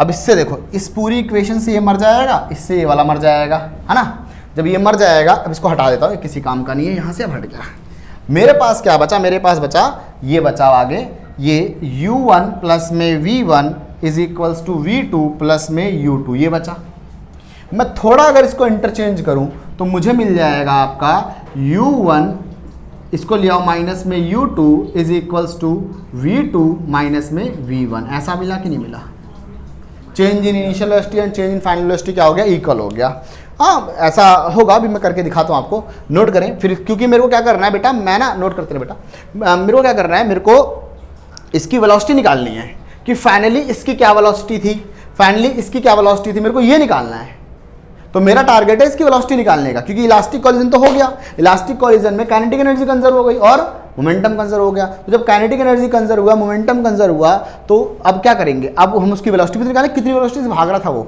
अब इससे देखो, इस पूरी इक्वेशन से ये मर जाएगा, इससे ये वाला मर जाएगा, है ना। जब ये मर जाएगा, अब इसको हटा देता हूँ, किसी काम का नहीं है, यहाँ से अब हट गया। मेरे पास क्या बचा, मेरे पास बचा, ये बचा आगे, ये u1 प्लस में v1 is equals to v2 plus में u2, ये बचा। मैं थोड़ा अगर इसको इंटरचेंज करूं तो मुझे मिल जाएगा आपका u1, इसको ले आओ माइनस में u2 is equals to v2 minus में v1, ऐसा मिला कि नहीं मिला? Change in initial velocity and change in final velocity क्या हो गया, इक्वल हो गया। हाँ, ऐसा होगा, अभी मैं करके दिखाता हूँ आपको, नोट करें फिर, क्योंकि मेरे को क्या करना है बेटा, मैं ना नोट करते रहे बेटा, मेरे को क्या करना है, मेरे को इसकी वेलोसिटी निकालनी है कि फाइनली इसकी क्या वेलोसिटी थी, फाइनली इसकी क्या वेलोसिटी थी, मेरे को ये निकालना है। तो मेरा टारगेट है इसकी वेलोसिटी निकालने का, क्योंकि इलास्टिक कॉलिजन तो हो गया, इलास्टिक कॉलिजन में काइनेटिक एनर्जी कंजर्व हो गई और मोमेंटम कंजर्व हो गया। तो जब काइनेटिक एनर्जी कंजर्व हुआ, मोमेंटम कंजर्व हुआ, तो अब क्या करेंगे, अब हम उसकी वेलोसिटी भी निकालें, कितनी वेलोसिटी से भाग रहा था वो,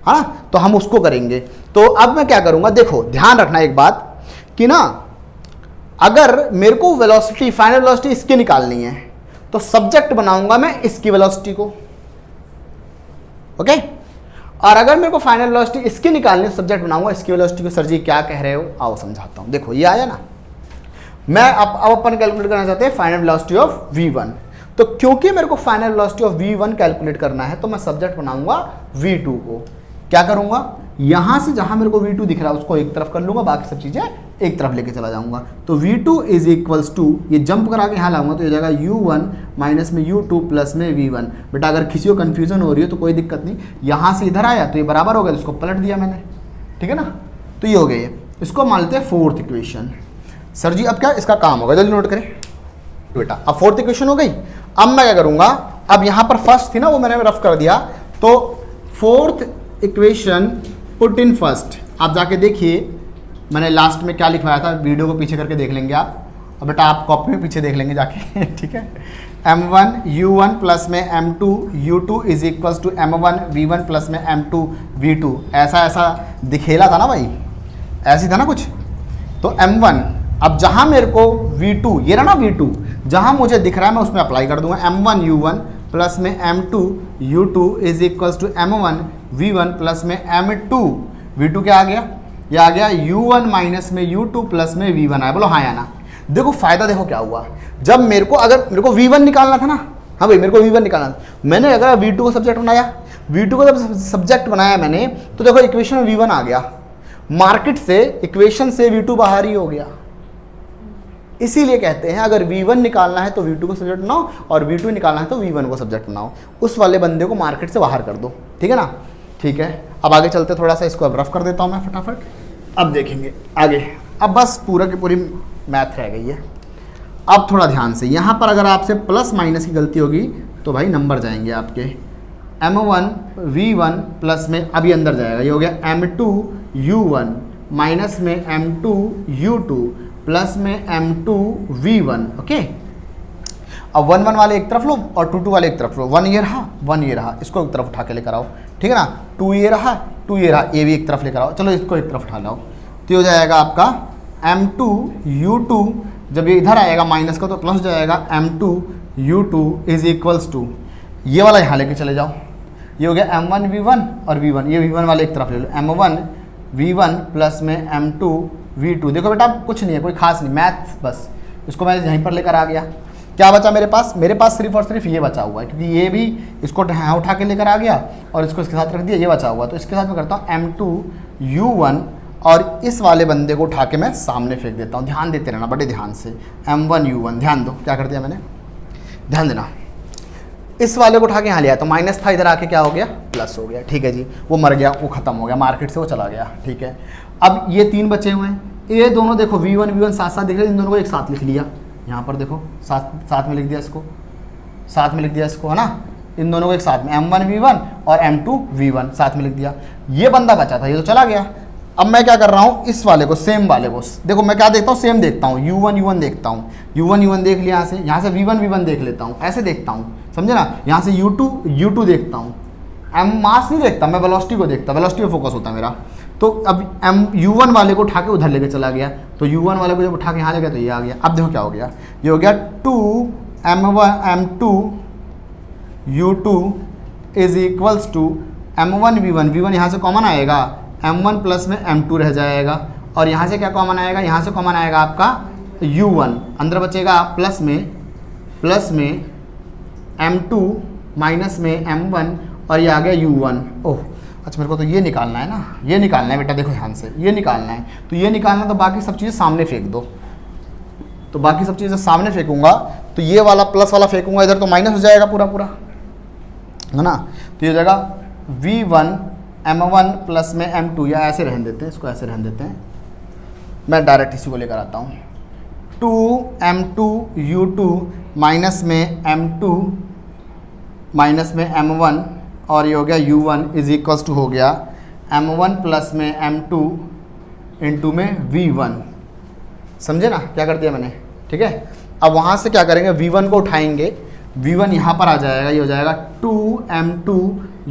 हाँ, तो हम उसको करेंगे। तो अब मैं क्या करूंगा, देखो ध्यान रखना एक बात कि ना, अगर मेरे को वेलोसिटी, फाइनल वेलोसिटी इसकी निकालनी है, तो सब्जेक्ट बनाऊंगा मैं इसकी वेलोसिटी को, ओके। और अगर मेरे को फाइनल वेलोसिटी इसकी निकालनी है, सब्जेक्ट बनाऊंगा इसकी वेलोसिटी को। सर जी क्या कह रहे हो, आओ समझाता हूं। देखो ये आया ना, मैं अब अपन कैलकुलेट करना चाहते हैं फाइनल वेलोसिटी ऑफ v1। तो क्योंकि मेरे को final velocity of v1 calculate करना है, तो मैं सब्जेक्ट बनाऊंगा v2 को। क्या करूंगा, यहां से जहां मेरे को v2 दिख रहा है उसको एक तरफ कर लूंगा, बाकी सब चीजें एक तरफ लेके चला जाऊंगा। तो v2 इज इक्वल्स टू, ये जंप करा के यहाँ लाऊंगा तो ये जाएगा u1 माइनस में u2 प्लस में v1। बेटा अगर किसी को कंफ्यूजन हो रही है तो कोई दिक्कत नहीं, यहाँ से इधर आया तो ये बराबर हो गया, इसको पलट दिया मैंने, ठीक है ना। तो ये हो गया, ये इसको मान लेते हैं फोर्थ इक्वेशन। सर जी अब क्या इसका काम होगा, जल्दी नोट करें बेटा। अब फोर्थ इक्वेशन हो गई। अब मैं क्या करूंगा, अब यहाँ पर फर्स्ट थी ना, वो मैंने रफ कर दिया, तो fourth equation put in first. आप जाके देखिए मैंने लास्ट में क्या लिखवाया था, वीडियो को पीछे करके देख लेंगे आप, और बेटा आप कॉपी में पीछे देख लेंगे जाके ठीक है। m1 u1 प्लस में m2 u2 is equals to m1 v1 plus में m2 v2, ऐसा दिखेला था ना भाई, ऐसी था ना कुछ। तो m1, अब जहाँ मेरे को v2, ये रहा ना v2, जहाँ मुझे दिख रहा है मैं उसमें अप्लाई कर दूंगा m1 u1 प्लस में m2 u2 is equals to m1 v1 plus में m2 v2, क्या आ गया, ये आ गया u1 माइनस में u2 प्लस में v1 आया। बोलो हाँ या ना। देखो फायदा देखो क्या हुआ, जब मेरे को v1 निकालना था ना, हाँ भाई मेरे को v1 निकालना था, मैंने अगर v2 को सब्जेक्ट बनाया, v2 को जब सब्जेक्ट बनाया मैंने, तो देखो इक्वेशन में v1 आ गया, मार्केट से इक्वेशन से v2 बाहर ही हो गया। इसीलिए कहते हैं अगर v1 निकालना है तो v2 को सब्जेक्ट बनाओ, और v2 निकालना है तो v1 को सब्जेक्ट बनाओ, उस वाले बंदे को मार्केट से बाहर कर दो, ठीक है ना। ठीक है, अब आगे चलते, थोड़ा सा इसको अब रफ कर देता हूँ मैं फटाफट, अब देखेंगे आगे। अब बस पूरा की पूरी मैथ रह गई है। अब थोड़ा ध्यान से, यहाँ पर अगर आपसे प्लस माइनस की गलती होगी तो भाई नंबर जाएंगे आपके, m1 v1 प्लस में अभी अंदर जाएगा, ये हो गया m2 U1 माइनस में M2 U2 प्लस में M2 V1। ओके, अब 1 1 वाले एक तरफ लो और 2 2 वाले एक तरफ लो। 1 ये रहा, 1 ये रहा, इसको एक तरफ उठा के लेकर आओ, ठीक है ना। 2 ये रहा, 2 ये रहा, ये भी एक तरफ लेकर आओ। चलो इसको एक तरफ उठा लाओ, तो ये हो जाएगा आपका M2 U2, जब ये इधर आएगा माइनस का तो प्लस हो जाएगा M2 U2 is equals to, ये वाला यहाँ लेके चले जाओ, ये हो गया M1 V1 और V1, ये V1 वाले एक तरफ ले लो, M1 V1 प्लस में M2 V2। देखो बेटा कुछ नहीं है, कोई खास नहीं, मैथ्स बस, इसको मैं यहीं पर लेकर आ गया। क्या बचा मेरे पास? मेरे पास सिर्फ और सिर्फ ये बचा हुआ है, क्योंकि ये भी इसको यहाँ उठा के लेकर आ गया और इसको इसके साथ रख दिया, ये बचा हुआ। तो इसके साथ मैं करता हूँ M2 U1 और इस वाले बंदे को उठा के मैं सामने फेंक देता हूँ। ध्यान देते रहना बड़े ध्यान से, M1 U1, ध्यान दो क्या कर दिया मैंने, ध्यान देना। इस वाले को उठा के यहाँ लिया तो माइनस था, इधर आके क्या हो गया, प्लस हो गया। ठीक है जी, वो मर गया, वो खत्म हो गया, मार्केट से वो चला गया। ठीक है, अब ये 3 बचे हुए हैं, ये दोनों देखो V1 V1 साथ साथ दिख रहे हैं, इन दोनों को एक साथ लिख लिया, यहाँ पर देखो साथ में लिख दिया इसको, साथ में लिख दिया इसको, है ना। इन दोनों को एक साथ में M1 V1 और M2 V1 साथ में लिख दिया। ये बंदा बचा था, ये तो चला गया। अब मैं क्या कर रहा हूँ, इस वाले को, सेम वाले को देखो, मैं क्या देखता हूँ, सेम देखता हूँ, U1 U1 देखता हूँ, U1 U1 देख लिया यहाँ से V1 V1 देख लेता हूँ, ऐसे देखता हूँ, समझे ना। यहाँ से U2 U2 देखता हूँ, मास नहीं देखता मैं, वेलोसिटी को देखता, वेलोसिटी पे फोकस होता है मेरा। तो अब U1 वाले को उठा के उधर लेके चला गया, तो U1 वाले को जब उठा के यहाँ ले गया तो ये आ गया। अब देखो क्या हो गया, ये हो गया 2 M2 U2 is equals to M1 V1, V1 यहाँ से कॉमन आएगा, M1 प्लस में M2 रह जाएगा, और यहाँ से क्या कॉमन आएगा, यहाँ से कॉमन आएगा आपका U1, अंदर बचेगा प्लस में M2 माइनस में M1 और ये आ गया U1। ओह अच्छा, मेरे को तो ये निकालना है ना, ये निकालना है बेटा, देखो ध्यान से, ये निकालना है। तो ये निकालना, तो बाकी सब चीज़ें सामने फेंक दो, तो बाकी सब चीज़ें सामने फेंकूंगा, तो ये वाला प्लस वाला फेंकूंगा इधर, तो माइनस हो जाएगा पूरा पूरा, है ना। तो ये हो जाएगा V1 M1 प्लस में M2, या ऐसे रहने देते हैं, इसको ऐसे रहने देते हैं, मैं डायरेक्ट इसी को लेकर आता हूँ। 2 M2 U2 माइनस में M2 माइनस में M1 और ये हो गया U1 इज इक्वल्स टू हो गया M1 प्लस में M2 इंटू में V1। समझे ना क्या कर दिया मैंने, ठीक है। अब वहाँ से क्या करेंगे, V1 को उठाएंगे, V1 यहाँ पर आ जाएगा, ये हो जाएगा 2 M2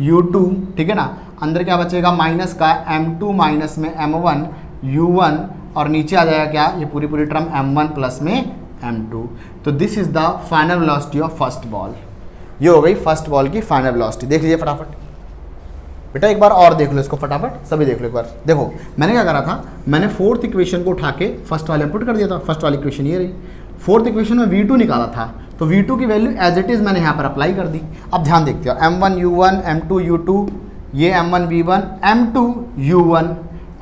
U2, ठीक है ना। अंदर क्या बचेगा, माइनस का M2 माइनस में M1 U1, और नीचे आ जाएगा क्या, ये पूरी पूरी टर्म M1 प्लस में M2। तो this is the final velocity of first ball. ये हो गई फर्स्ट बॉल की फाइनल वेलोसिटी। देख लीजिए फटाफट बेटा, एक बार और देख लो इसको फटाफट, सभी देख लो एक बार। देखो मैंने क्या करा था, मैंने 4th इक्वेशन को उठा के फर्स्ट वाले में पुट कर दिया था। फर्स्ट वाली इक्वेशन ये रही, 4th इक्वेशन में V2 निकाला था, तो V2 की वैल्यू एज इट इज़ मैंने यहाँ पर अप्लाई कर दी। अब ध्यान देखते हो, M1 U1 M2 U2, ये M1 V1 M2 U1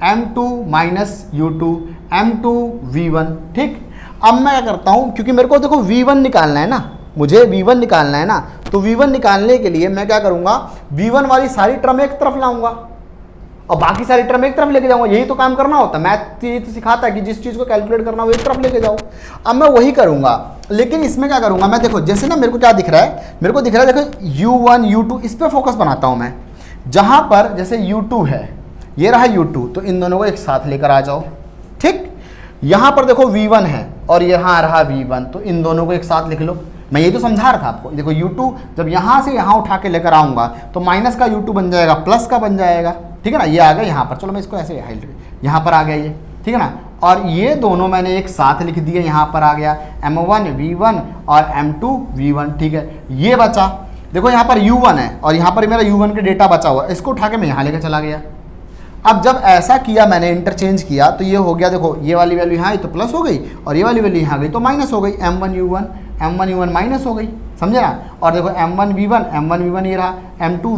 M2 minus U2 M2 V1, ठीक। अब मैं क्या करता हूँ, क्योंकि मेरे को देखो V1 निकालना है ना, मुझे V1 निकालना है ना, तो V1 निकालने के लिए मैं क्या करूँगा, V1 वाली सारी टर्म एक तरफ लाऊंगा और बाकी सारी टर्म एक तरफ लेके जाऊंगा। यही तो काम करना होता है, मैथ ये तो सिखाता है कि जिस चीज़ को कैलकुलेट करना हो एक तरफ लेके जाओ। अब मैं वही करूँगा, लेकिन इसमें क्या करूँगा मैं, देखो जैसे ना मेरे को क्या दिख रहा है, मेरे को दिख रहा है देखो U1 U2, इस पर फोकस बनाता हूँ मैं। जहाँ पर जैसे U2 है, ये रहा U2, तो इन दोनों को एक साथ लेकर आ जाओ, ठीक। यहाँ पर देखो V1 है और यहाँ रहा V1, तो इन दोनों को एक साथ लिख लो। मैं ये तो समझा रहा था आपको, देखो U2 जब यहाँ से यहाँ उठा के लेकर आऊँगा तो माइनस का U2 बन जाएगा, प्लस का बन जाएगा, ठीक है ना। ये आ गया यहाँ पर, चलो मैं इसको ऐसे हाइलाइट, यहाँ पर आ गया ये, ठीक है ना। और ये दोनों मैंने एक साथ लिख दिए, यहाँ पर आ गया M1 V1 और M2 V1, ठीक है। ये बचा, देखो यहाँ पर U1 है और यहाँ पर मेरा U1 के डेटा बचा हुआ, इसको उठा के मैं यहाँ लेकर चला गया। अब जब ऐसा किया मैंने, इंटरचेंज किया, तो ये हो गया, देखो ये वाली वैल्यू यहाँ आई तो प्लस हो गई और ये वाली वैल्यू यहाँ गई तो माइनस हो गई। M1 U1 माइनस हो गई, समझे ना। और देखो M1 V1 ये रहा, M2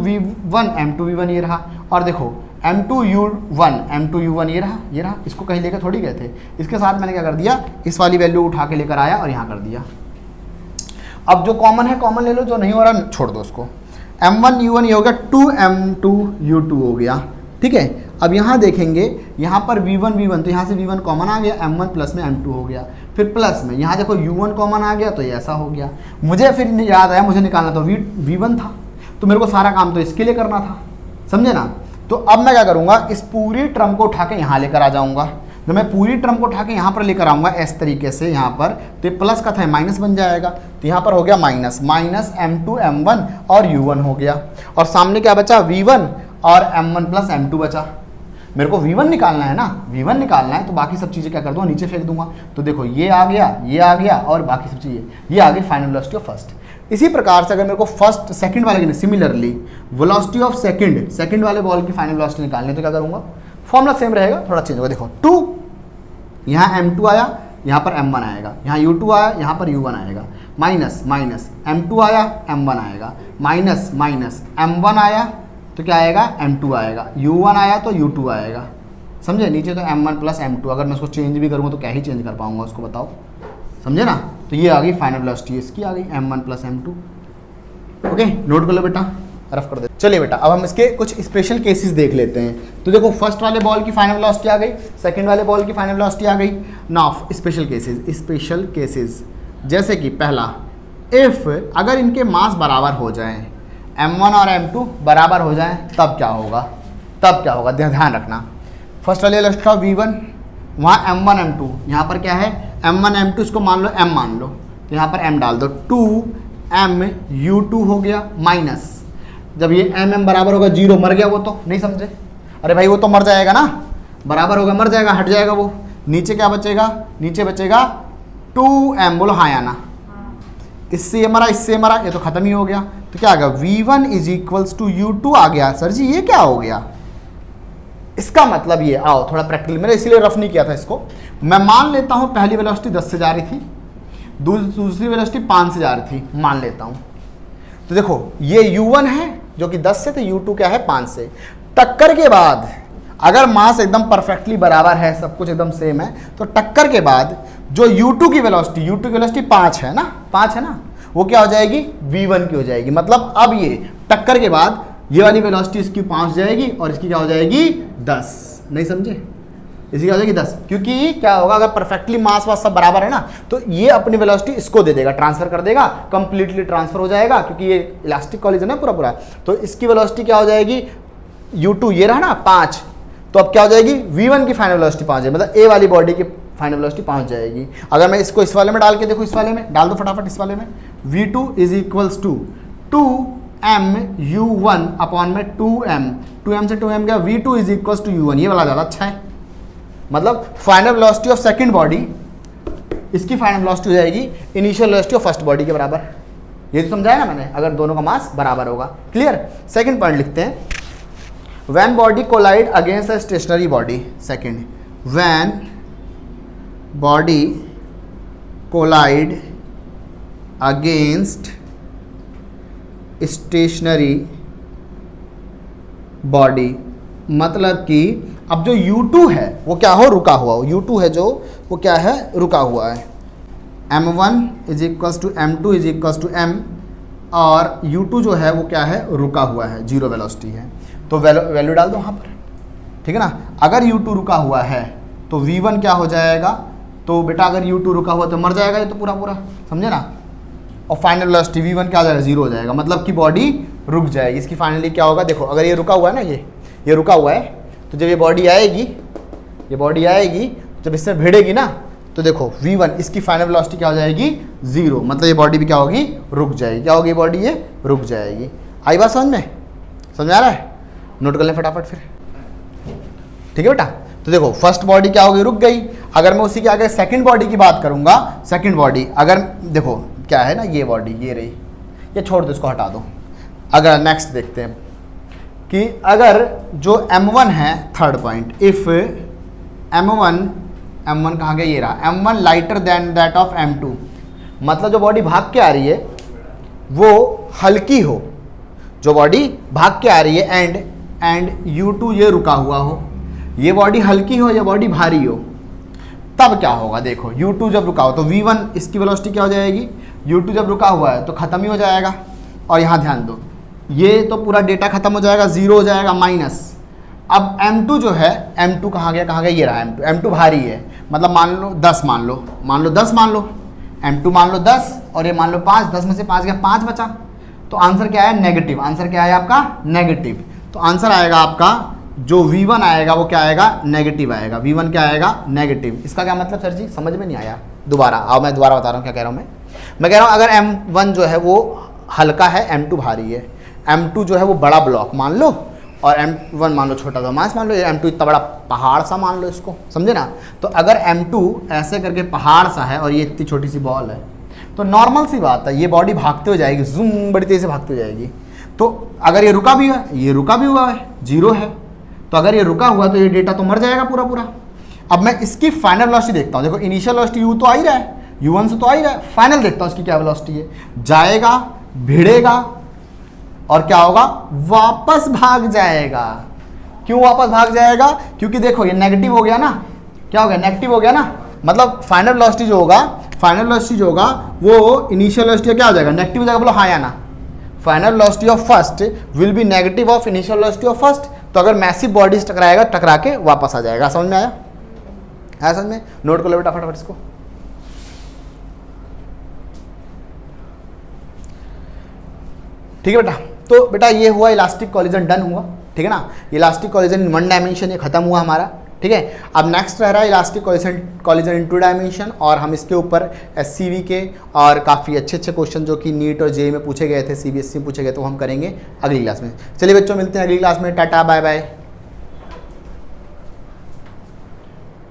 V1 ये रहा, और देखो M2 U1 ये रहा, इसको कहीं लेकर थोड़ी गए थे। इसके साथ मैंने क्या कर दिया, इस वाली वैल्यू उठा के लेकर आया और यहाँ कर दिया। अब जो कॉमन है कॉमन ले लो, जो नहीं हो रहा छोड़ दो उसको। M1 U1 ये हो गया, 2 M2 U2 हो गया, ठीक है। अब यहाँ देखेंगे, यहाँ पर V1 तो यहाँ से V1 कॉमन आ गया, M1 प्लस में M2 हो गया, फिर प्लस में यहाँ देखो U1 कॉमन आ गया तो ये ऐसा हो गया। मुझे फिर याद आया, मुझे निकालना था V1 था, तो मेरे को सारा काम तो इसके लिए करना था, समझे ना। तो अब मैं क्या करूँगा, इस पूरी टर्म को उठा के यहाँ लेकर आ जाऊँगा। जब मैं पूरी टर्म को उठा के यहाँ पर लेकर आऊँगा इस तरीके से यहाँ पर, तो ये प्लस का था माइनस बन जाएगा। तो यहाँ पर हो गया माइनस माइनस m2 m1 और u1 हो गया, और सामने क्या बचा, v1 और m1 प्लस m2 बचा। मेरे को v1 निकालना है ना, v1 निकालना है, तो बाकी सब चीज़ें क्या कर दूँगा, नीचे फेंक दूंगा। तो देखो ये आ गया और बाकी सब चीज़ें, ये आ गई फाइनल वेलोसिटी ऑफ फर्स्ट। इसी प्रकार से अगर मेरे को फर्स्ट सेकंड वाले की सिमिलरली वेलोसिटी ऑफ सेकंड वाले बॉल की फाइनल वेलोसिटी निकालनी है, तो क्या करूँगा, फॉर्मूला सेम रहेगा, थोड़ा चेंज होगा। देखो 2, यहाँ m2 आया, यहाँ पर m1 आएगा, यहाँ u2 आया, यहाँ पर u1 आएगा, माइनस माइनस m2 आया, m1 आएगा, माइनस माइनस m1 आया तो क्या आएगा, m2 आएगा, u1 आया तो u2 आएगा। समझे, नीचे तो m1 प्लस m2, अगर मैं उसको चेंज भी करूँगा तो क्या ही चेंज कर पाऊँगा उसको, बताओ, समझे ना। तो ये आ गई फाइनल वेलोसिटी, इसकी आ गई m1 plus m2। Okay, note कर लो बेटा, रफ कर दे। चलिए बेटा, अब हम इसके कुछ स्पेशल केसेस देख लेते हैं। तो देखो फर्स्ट वाले बॉल की फाइनल वेलोसिटी आ गई, सेकंड वाले बॉल की फाइनल वेलोसिटी आ गई। नाउ स्पेशल केसेस जैसे कि पहला, इफ अगर इनके मास बराबर हो जाएं, m1 और m2 बराबर हो जाएं, तब क्या होगा, ध्यान रखना। फर्स्ट वाले वेलोसिटी ऑफ v1, वहाँ m1 m2, यहाँ पर क्या है m1 m2, इसको मान लो m मान लो, तो यहाँ पर m डाल दो, 2m u2 हो गया, माइनस जब ये m बराबर होगा 0, मर गया वो, तो नहीं समझे, अरे भाई वो तो मर जाएगा ना, बराबर होगा मर जाएगा, हट जाएगा वो, नीचे क्या बचेगा, नीचे बचेगा 2m, बोलो हाँ या ना, इससे ये मरा, इससे मरा, ये तो खत्म ही हो गया। तो क्या आ गया, v1 is equals to u2 आ गया। सर जी ये क्या हो गया, इसका मतलब ये, आओ थोड़ा प्रैक्टिकल, मैंने इसीलिए रफ नहीं किया था इसको। मैं मान लेता हूँ पहली वेलोसिटी 10 से जा रही थी, दूसरी वेलोसिटी 5 से जा रही थी, मान लेता हूँ। तो देखो ये u1 है जो कि 10 से, तो u2 क्या है 5 से। टक्कर के बाद अगर मास एकदम परफेक्टली बराबर है, सब कुछ एकदम सेम है, तो टक्कर के बाद जो u2 की वेलोसिटी 5 है ना, वो क्या हो जाएगी, v1 की हो जाएगी। मतलब अब ये टक्कर के बाद ये वाली वेलोसिटी इसकी 5 जाएगी और इसकी क्या हो जाएगी 10, नहीं समझे, इसकी क्या हो जाएगी 10, क्योंकि क्या होगा, अगर परफेक्टली मास वास सब बराबर है ना, तो ये अपनी वेलोसिटी इसको दे देगा, ट्रांसफर कर देगा, कंप्लीटली ट्रांसफर हो जाएगा, क्योंकि ये इलास्टिक कॉलिजन है पूरा। तो इसकी वेलोसिटी क्या हो जाएगी, u2 ये रहा ना 5, तो अब क्या हो जाएगी, v1 की फाइनल वेलोसिटी 5 है, मतलब ए वाली बॉडी की फाइनल वेलोसिटी 5 जाएगी। अगर मैं इसको इस वाले में डाल के देखो, इस वाले में डाल दो फटाफट, इस वाले में v2 is equals to 2m u1 upon में 2m से 2m गया, v2 is equals to u1, ये वाला ज़्यादा अच्छा है। मतलब final velocity of second body, इसकी फाइनल वेलोसिटी हो जाएगी initial velocity of first body के बराबर। ये तो समझाया ना मैंने, अगर दोनों का मास बराबर होगा। क्लियर। सेकंड पॉइंट लिखते हैं, when body collide against a stationary body. Second, when body collide against stationary body, मतलब कि अब जो u2 है वो क्या हो, रुका हुआ हो, u2 है जो वो क्या है, रुका हुआ है। m1 is equals to m2 is equals to m, और u2 जो है वो क्या है, रुका हुआ है, 0 वेलोसिटी है। तो वैल्यू डाल दो वहाँ पर, ठीक है ना। अगर u2 रुका हुआ है तो v1 क्या हो जाएगा, तो बेटा अगर u2 रुका हुआ तो मर जाएगा ये तो पूरा, समझे ना। और फाइनल वेलोसिटी v1 क्या हो जाएगा, 0 हो जाएगा, मतलब कि बॉडी रुक जाएगी। इसकी फाइनली क्या होगा, देखो अगर ये रुका हुआ है ना, ये रुका हुआ है, तो जब ये बॉडी आएगी, जब इससे भिड़ेगी ना, तो देखो v1 इसकी फाइनल वेलोसिटी क्या हो जाएगी, 0, मतलब ये बॉडी भी क्या होगी, रुक जाएगी। क्या होगी बॉडी, ये रुक जाएगी। आई बात समझ में, समझ आ रहा है, नोट कर लें फटाफट फिर, ठीक है बेटा। तो देखो फर्स्ट बॉडी क्या होगी, रुक गई। अगर मैं उसी के आगे सेकंड बॉडी की बात करूंगा, सेकंड बॉडी अगर देखो क्या है ना, ये बॉडी ये रही, ये छोड़ दो, इसको हटा दो। अगर नेक्स्ट देखते हैं कि अगर जो m1 है, थर्ड पॉइंट, इफ m1 कहाँ गया, ये रहा, m1 lighter than that of m2, मतलब जो बॉडी भाग के आ रही है वो हल्की हो, जो बॉडी भाग के आ रही है, एंड u2 ये रुका हुआ हो, ये बॉडी हल्की हो या बॉडी भारी हो, तब क्या होगा। देखो u2 जब रुका हो तो v1 इसकी वेलोसिटी क्या हो जाएगी, u2 जब रुका हुआ है तो ख़त्म ही हो जाएगा। और यहाँ ध्यान दो, ये तो पूरा डेटा खत्म हो जाएगा, 0 हो जाएगा, माइनस। अब m2 जो है, m2 कहाँ गया, ये रहा m2 भारी है, मतलब मान लो 10 मान लो m2 मान लो 10 और ये मान लो 5, 10 में से 5 गया, 5 बचा। तो आंसर क्या है, नेगेटिव। आंसर क्या है आपका, नेगेटिव। तो आंसर आएगा आपका जो V1 आएगा वो क्या आएगा, नेगेटिव आएगा। V1 क्या आएगा, नेगेटिव। इसका क्या मतलब सर जी, समझ में नहीं आया? दोबारा आओ, मैं दोबारा बता रहा हूँ क्या कह रहा हूँ मैं कह रहा हूँ अगर M1 जो है वो हल्का है, M2 भारी है, M2 जो है वो बड़ा ब्लॉक मान लो और M1 मान लो छोटा सा मास मान लो, M2 इतना बड़ा पहाड़ सा मान लो इसको, समझे ना। तो अगर M2 ऐसे करके पहाड़ सा है और ये इतनी छोटी सी बॉल है, तो नॉर्मल सी बात है ये बॉडी भागते हो जाएगी, जूम बड़ी तेज़ी से भागती हो जाएगी। तो अगर ये रुका भी है, ये रुका भी हुआ है, जीरो है, तो अगर ये रुका हुआ तो ये डेटा तो मर जाएगा पूरा पूरा। अब मैं इसकी फाइनल वेलोसिटी देखता हूँ। देखो इनिशियल वेलोसिटी U तो आ ही रहा है, U1 से तो आ ही रहा है, फाइनल देखता हूँ इसकी क्या वेलोसिटी है। जाएगा, भिड़ेगा और क्या होगा, वापस भाग जाएगा। क्यों वापस भाग जाएगा? क्योंकि देखो ये नेगेटिव हो गया ना, क्या हो गया, नेगेटिव हो गया ना। मतलब फाइनल वेलोसिटी जो होगा, फाइनल वेलोसिटी जो होगा वो इनिशियल वेलोसिटी क्या हो जाएगा, नेगेटिव हो जाएगा। बोलो हाँ या ना। Final velocity of first will be negative of initial velocity of first. तो अगर मैसिव बॉडीज टकराएगा, टकरा के वापस आ जाएगा। समझ में आया? आया समझ में? नोट कर लो बेटा फटाफट इसको। ठीक है बेटा। तो बेटा ये हुआ इलास्टिक कॉलिजन, डन हुआ, ठीक है ना। इलास्टिक कॉलिजन इन 1 डायमेंशन ये खत्म हुआ हमारा, ठीक है। अब नेक्स्ट रह रहा है इलास्टिक कॉलिजन इन 2 डायमेंशन, और हम इसके ऊपर SCV के और काफ़ी अच्छे अच्छे क्वेश्चन जो कि नीट और JEE में पूछे गए थे, CBSE में पूछे गए, तो हम करेंगे अगली क्लास में। चलिए बच्चों, मिलते हैं अगली क्लास में। Tata bye bye.